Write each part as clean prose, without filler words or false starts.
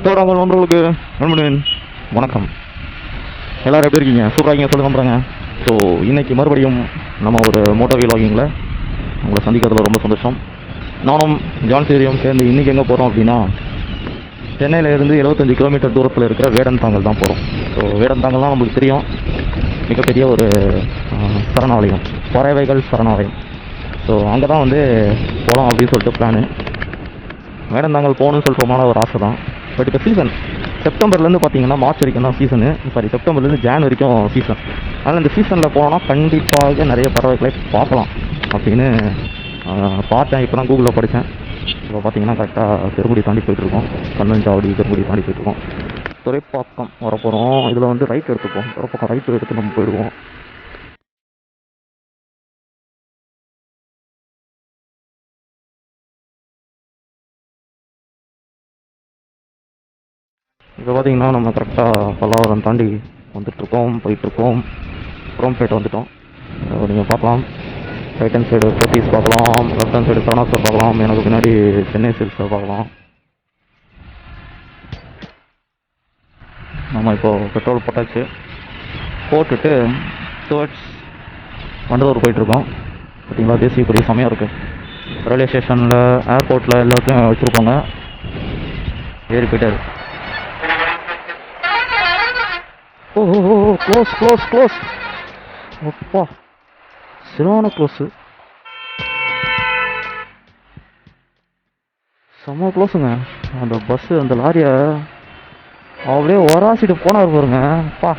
தோறாமல் நண்பர்களுக்கு நண்பனின் வணக்கம். எல்லோரும் எப்படி இருக்கீங்க? சூப்பராக சொல்ல நம்புறாங்க. ஸோ இன்றைக்கி மறுபடியும் நம்ம ஒரு மோட்டோ விலாகிங்கில் உங்களை சந்திக்கிறதுல ரொம்ப சந்தோஷம். நானும் ஜான்சேரியும் சேர்ந்து இன்றைக்கி எங்கே போகிறோம் அப்படின்னா, சென்னையிலேருந்து 75 கிலோமீட்டர் தூரத்தில் இருக்கிற வேடந்தாங்கல் தான் போகிறோம். ஸோ வேடந்தாங்கல் தான் நம்மளுக்கு தெரியும், மிகப்பெரிய ஒரு சரணாலயம், பறவைகள் சரணாலயம். ஸோ அங்கே தான் வந்து போகலாம் அப்படின்னு சொல்லிட்டு பிளானு. வேடந்தாங்கல் போகணுன்னு சொல்கிறமான ஒரு ஆசை தான். பட் இப்போ சீசன் செப்டம்பர்லேருந்து பார்த்தீங்கன்னா மார்ச் வரைக்கும் தான் சீசனு. செப்டம்பர்லேருந்து ஜான் வரைக்கும் சீசன். அதனால் இந்த சீசனில் போனால் கண்டிப்பாக நிறைய பறவைகளை பார்க்கலாம் அப்படின்னு பார்த்தேன். இப்போ தான் கூகுளில் படித்தேன். இப்போ பார்த்தீங்கன்னா கரெக்டாக பெருங்குடி தாண்டி போயிட்டுருக்கோம். கண்ணஞ்சாவடி பெருங்குடி தாண்டி போயிட்டுருக்கோம். துறைப்பாக்கம் வரப்போகிறோம். இதில் வந்து ரைட் எடுத்துப்போம். துறைப்பாக்கம் ரைட்டு எடுத்து நம்ம போயிடுவோம். இப்போ பார்த்தீங்கன்னா நம்ம கரெக்டாக பல்லாவரம் தாண்டி வந்துட்டுருக்கோம், போயிட்டுருக்கோம். குரோம்பேட்டை வந்துட்டோம். நீங்கள் பார்க்கலாம், ரைட் ஹேண்ட் சைடு போத்தீஸ் பார்க்கலாம், லெஃப்ட் ஹேண்ட் சைடு சரணாஸ்டர் பார்க்கலாம், எனக்கு பின்னாடி சென்னை சில்க்ஸை பார்க்கலாம். நம்ம இப்போது பெட்ரோல் போட்டாச்சு. போட்டுட்டு டுவர்ட்ஸ் வண்டலூர் போயிட்டுருக்கோம். பார்த்தீங்களா, தேசிய கொடி செமையாக இருக்குது. ரயில்வே ஸ்டேஷனில், ஏர்போர்ட்டில் எல்லாத்தையும் வச்சுருப்பாங்க. ஏறி போயிட்டாரு. ஓ க்ளோஸ் க்ளோஸ் க்ளோஸ். அப்பா சரியான க்ளோஸு, செம்ம க்ளோஸுங்க. அந்த பஸ்ஸு அந்த லாரியை அப்படியே ஒராசிட்டு போனார் பாருங்க. அப்பா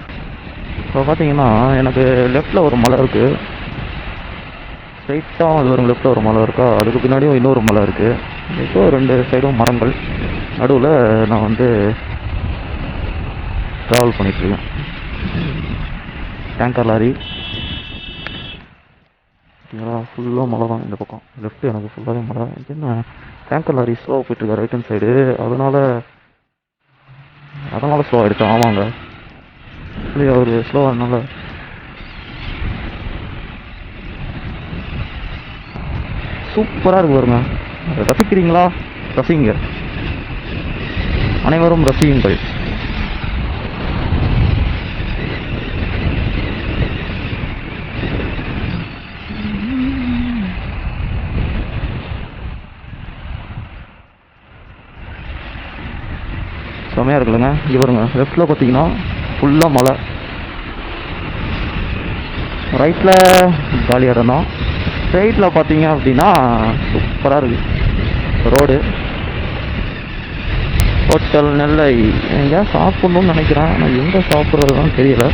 இப்போ பார்த்தீங்கன்னா எனக்கு லெஃப்டில் ஒரு மலை இருக்குது, ஸ்ட்ரைட்டாக அது வரும். லெஃப்டில் ஒரு மலை இருக்கா, அதுக்கு பின்னாடியும் இன்னொரு மலை இருக்குது. இப்போ 2 சைடும் மரங்கள் நடுவில் நான் வந்து ட்ராவல் பண்ணிட்டுருக்கேன். டேங்கர் லாரி ஃபுல்லாக மழை தான். இந்த பக்கம் லெஃப்ட்டு எனக்கு ஃபுல்லாகவே மழை. என்ன டேங்கர் லாரி ஸ்லோவாக போயிட்டுருக்கா ரைட் ஹேண்ட் சைடு, அதனால் ஸ்லோ ஆகிடுச்சு. ஆமாங்க, இல்லையா, அவர் ஸ்லோவாக சூப்பராக இருக்கு பாருங்க. ரசிக்கிறீங்களா? ரசிங்க, அனைவரும் ரசியுங்கள். செமையாக இருக்குல்லங்க. இங்கே பாருங்க, லெஃப்டில் பார்த்தீங்கன்னா ஃபுல்லாக மலை, ரைட்டில் காலி இடம் தான். ஸ்ட்ரைட்டில் பார்த்தீங்க அப்படின்னா சூப்பராக இருக்குது ரோடு. ஹோட்டல் நெல்லை எங்கேயா சாப்பிட்ணுன்னு நினைக்கிறேன், ஆனால் எங்கே சாப்பிட்றதுன்னு தெரியல.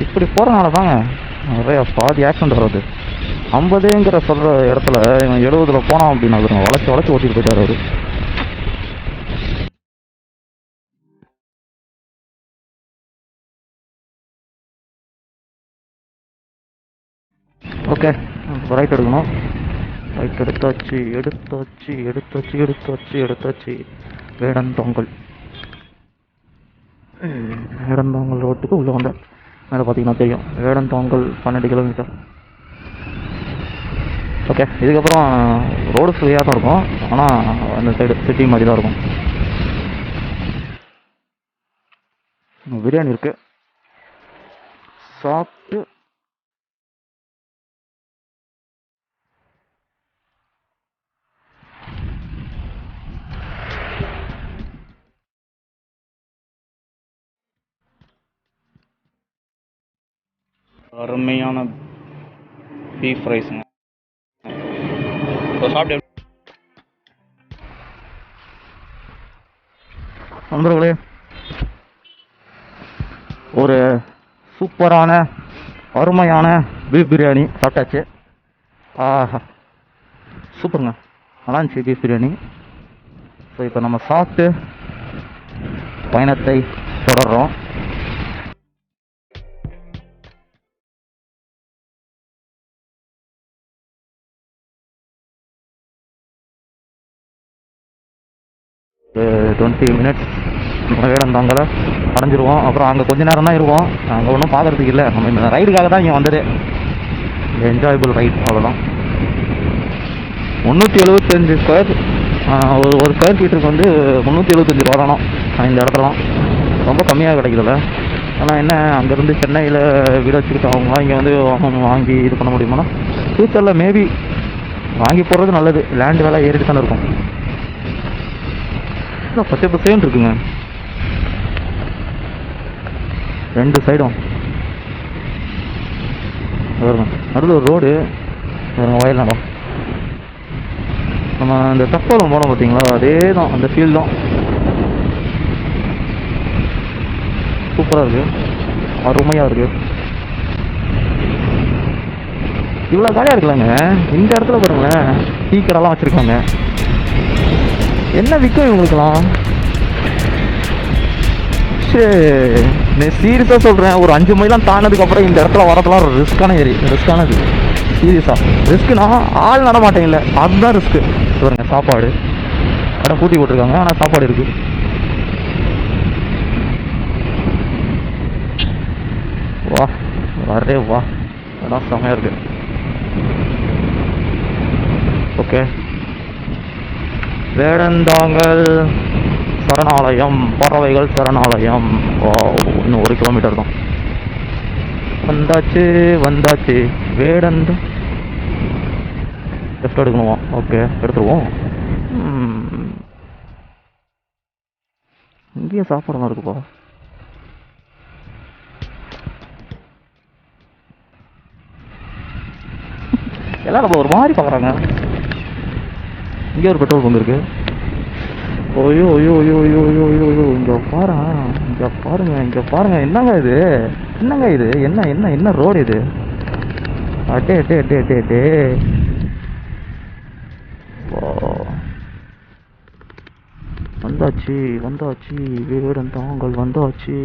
இப்படி போகிறனால தாங்க நிறையா பாதி ஆக்சிடென்ட் வர்றது. 50ங்கிற சொல்கிற இடத்துல இவன் 70ல் போனான் அப்படின்னா வளைச்சி வளைச்சி ஓட்டிட்டு போயிட்டார் அவர். ஓகே, ரைட் எடுக்கணும். ரைட் எடுத்தாச்சு எடுத்தாச்சு எடுத்தாச்சு எடுத்தாச்சு எடுத்தாச்சு. வேடந்தாங்கல் வேடந்தாங்கல் ரோட்டுக்கு உள்ளே வந்தேன். மேலே பார்த்தீங்கன்னா தெரியும், வேடந்தாங்கல் 12 கிலோமீட்டர். ஓகே, இதுக்கப்புறம் ரோடு ஃப்ரீயாக தான் இருக்கும், ஆனால் அந்த சைடு சிட்டி மாதிரி தான் இருக்கும். பிரியாணி இருக்குது, சாப்பிட்டு அருமையான பீஃப் ரைஸுங்க. இப்போ சாப்பிட்டு நண்பர்களே, ஒரு சூப்பரான அருமையான பீஃப் பிரியாணி சாப்பிட்டாச்சு. ஆஹா சூப்பருங்க, நல்லா இருந்துச்சு பீஃப் பிரியாணி. ஸோ இப்போ நம்ம சாப்பிட்டு பயணத்தை தொடர்றோம். ஒரு 20 மினிட்ஸ் வேடந்தாங்கலை அடைஞ்சிருவோம். அப்புறம் அங்கே கொஞ்ச நேரம் தான் இருவோம். அங்கே ஒன்றும் பார்க்குறதுக்கு இல்லை. நம்ம இந்த ரைடுக்காக தான் இங்கே வந்தது. என்ஜாயபிள் ரைட், அவ்வளோதான். 375 ஸ்கொயர், ஒரு ஸ்கொயர் ஃபீட்டுக்கு வந்து 375 ரூபா தானோ இந்த இடத்துலாம். ரொம்ப கம்மியாக கிடைக்குதுல்ல. ஆனால் என்ன, அங்கேருந்து சென்னையில் வீடு வச்சுக்கிட்டு அவங்களாம் இங்கே வந்து வாங்கி இது பண்ண முடியுமானா ஃப்யூச்சரில் மேபி வாங்கி போடுறது நல்லது. லேண்ட் வேலை ஏறிட்டு தானே இருக்கும். பச்சை பசேன்னு இருக்குங்க ரெண்டு சைடும். நடுவில் ஒரு ரோடு, வயல் நடம். நம்ம அந்த தப்பாலம் போனோம் பார்த்தீங்களா, அதே தான், அந்த ஃபீல் தான். சூப்பராக இருக்குது, அருமையாக இருக்குது. இவ்வளோ காலியாக இருக்கலாங்க. இந்த இடத்துல பாருங்களேன், டீ கடைலாம் வச்சுருக்காங்க. என்ன விற்கும் இவங்களுக்கெல்லாம்? சரி, நான் சீரியஸாக சொல்கிறேன், ஒரு 5 மைலாம் தாண்டதுக்கப்புறம் இந்த இடத்துல வரதெல்லாம் ஒரு ரிஸ்க்கானது. சீரியஸாக ரிஸ்க்குனா ஆள் நட மாட்டேங்கல, அதுதான் ரிஸ்க்கு. பாருங்க, சாப்பாடு கடை பூட்டி போட்டிருக்காங்க, ஆனால் சாப்பாடு இருக்குது. வா வரே வா, அதான் செம்மையாக இருக்கு. ஓகே, வேடந்தாங்கல் சரணாலயம், பறவைகள் சரணாலயம். இன்னும் 1 கிலோமீட்டர் தான். வந்தாச்சு வேடந்த. லெஃப்ட் எடுக்கணுமா? ஓகே, எடுத்துருவோம். இங்கேயே சாப்பாடுலாம் இருக்குப்பா. எல்லாரும் ஒரு மாதிரி பார்க்குறாங்க. இங்கே ஒரு பெட்ரோல் பங்க் இருக்கு. ஓயோ ஐயோ ஐயோ ஐயோ ஐயோ ஐயோ ஐயோ, இங்கே பாருங்க. என்னங்க இது? என்ன ரோடு இது? அட்டே. வந்தாச்சு வேடந்தாங்கல் வந்தாச்சு.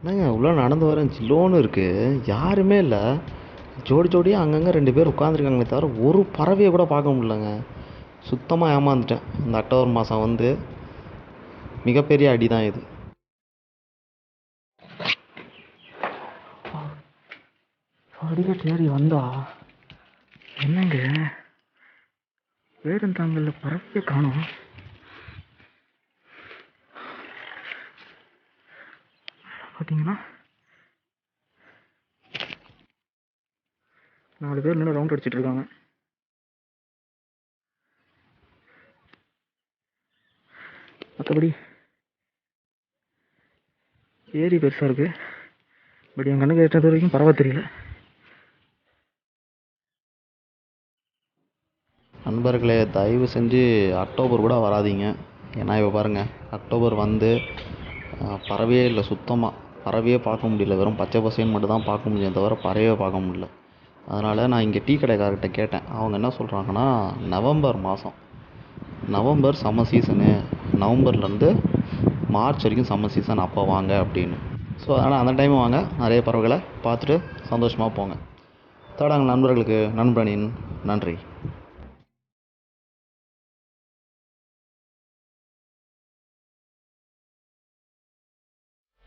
என்னங்க உள்ளே நடந்து வரேன், சில்லோன்னு இருக்குது, யாருமே இல்லை. ஜோடியாக அங்கங்கே 2 பேர் உட்காந்துருக்காங்களே தவிர ஒரு பறவையை கூட பார்க்க முடியலங்க. சுத்தமாக ஏமாந்துட்டேன். இந்த அக்டோபர் மாதம் வந்து மிகப்பெரிய அடி தான் இது. தேடி வந்தா என்னங்க, வேடந்தாங்கல்ல பறவையை காணோம். பார்த்தீங்கன்னா 4 பேர் நின்று ரவுண்ட் அடிச்சிட்டு இருக்காங்க. மற்றபடி ஏரி பெருசாக இருக்கு, பட் என் கண்ணுக்கு ஏற்றது வரைக்கும் பரவ தெரியல. நண்பர்களே, தயவு செஞ்சு அக்டோபர் கூட வராதீங்க. ஏன்னா இப்போ பாருங்கள், அக்டோபர் வந்து பறவையே இல்லை, சுத்தமாக பறவையே பார்க்க முடியல. வெறும் பச்சை பசேன்னு மட்டும் தான் பார்க்க முடியும், தவிர பறவையே பார்க்க முடியல. அதனால் நான் இங்கே டீ கடைக்காரர்கிட்ட கேட்டேன். அவங்க என்ன சொல்கிறாங்கன்னா, நவம்பர் சம்மர் சீசனு, நவம்பர்லேருந்து மார்ச் வரைக்கும் சம்மர் சீசன், அப்போ வாங்க அப்படின்னு. ஸோ அதனால் அந்த டைம் வாங்க, நிறைய பறவைகளை பார்த்துட்டு சந்தோஷமாக போங்க. தேடாங்க நண்பர்களுக்கு நண்பனின் நன்றி.